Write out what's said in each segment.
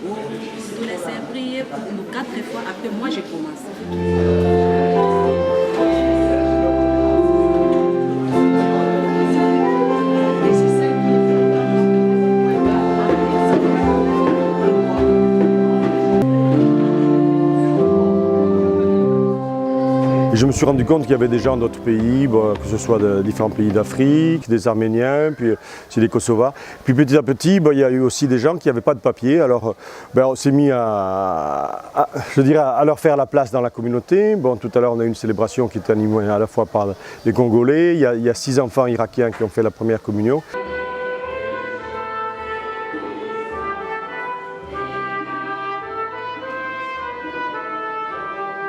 On nous laissait prier pour nous 4 fois, après moi j'ai commencé. Je me suis rendu compte qu'il y avait des gens d'autres pays, que ce soit de différents pays d'Afrique, des Arméniens, puis aussi des Kosovars. Puis petit à petit, il y a eu aussi des gens qui n'avaient pas de papier. Alors on s'est mis à leur faire la place dans la communauté. Bon, tout à l'heure, on a eu une célébration qui était animée à la fois par les Congolais. Il y a 6 enfants irakiens qui ont fait la première communion.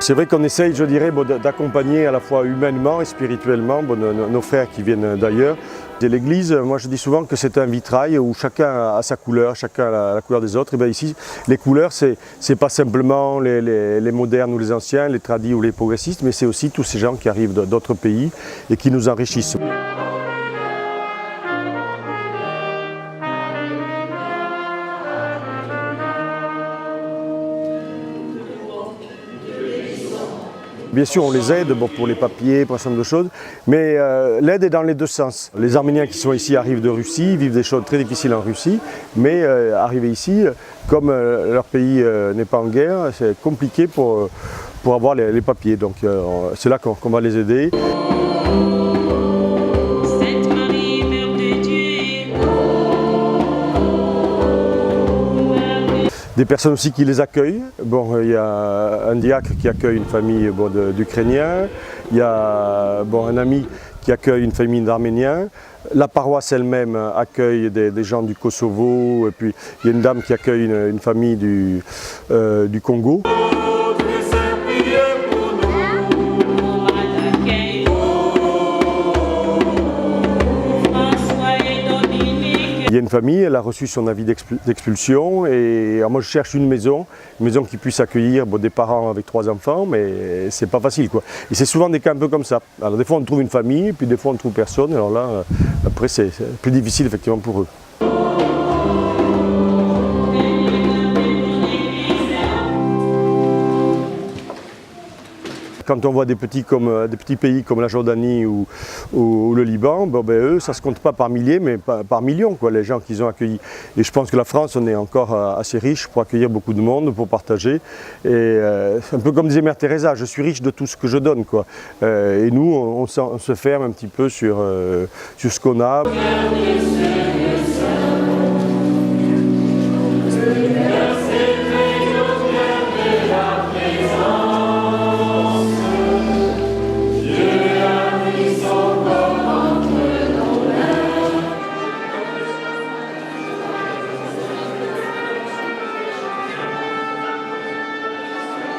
C'est vrai qu'on essaye, je dirais, d'accompagner à la fois humainement et spirituellement nos frères qui viennent d'ailleurs. Et l'Église, moi je dis souvent que c'est un vitrail où chacun a sa couleur, chacun a la couleur des autres. Et bien ici, les couleurs, c'est pas simplement les modernes ou les anciens, les tradis ou les progressistes, mais c'est aussi tous ces gens qui arrivent d'autres pays et qui nous enrichissent. Bien sûr, on les aide pour les papiers, pour un certain nombre de choses, mais l'aide est dans les deux sens. Les Arméniens qui sont ici arrivent de Russie, vivent des choses très difficiles en Russie, mais arriver ici, comme leur pays n'est pas en guerre, c'est compliqué pour avoir les papiers. Donc c'est là qu'on va les aider. Des personnes aussi qui les accueillent. Bon, il y a un diacre qui accueille une famille d'Ukrainiens, il y a un ami qui accueille une famille d'Arméniens. La paroisse elle-même accueille des gens du Kosovo, et puis il y a une dame qui accueille une famille du Congo. Il y a une famille, elle a reçu son avis d'expulsion et alors moi je cherche une maison qui puisse accueillir des parents avec 3 enfants, mais c'est pas facile quoi. Et c'est souvent des cas un peu comme ça. Alors des fois on trouve une famille, puis des fois on trouve personne, alors là après c'est plus difficile effectivement pour eux. Quand on voit des petits pays comme la Jordanie ou le Liban, eux, ça ne se compte pas par milliers, mais par millions, les gens qu'ils ont accueillis. Et je pense que la France, on est encore assez riche pour accueillir beaucoup de monde, pour partager. Et un peu comme disait Mère Teresa, je suis riche de tout ce que je donne. Et nous, on se ferme un petit peu sur ce qu'on a.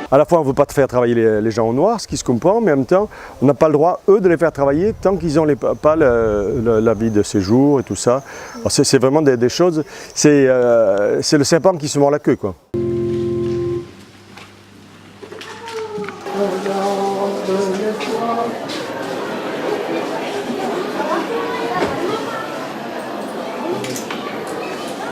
À la fois, on ne veut pas faire travailler les gens au noir, ce qui se comprend, mais en même temps, on n'a pas le droit, eux, de les faire travailler tant qu'ils n'ont pas l'avis de séjour et tout ça. C'est vraiment des choses, c'est le serpent qui se mord la queue, quoi.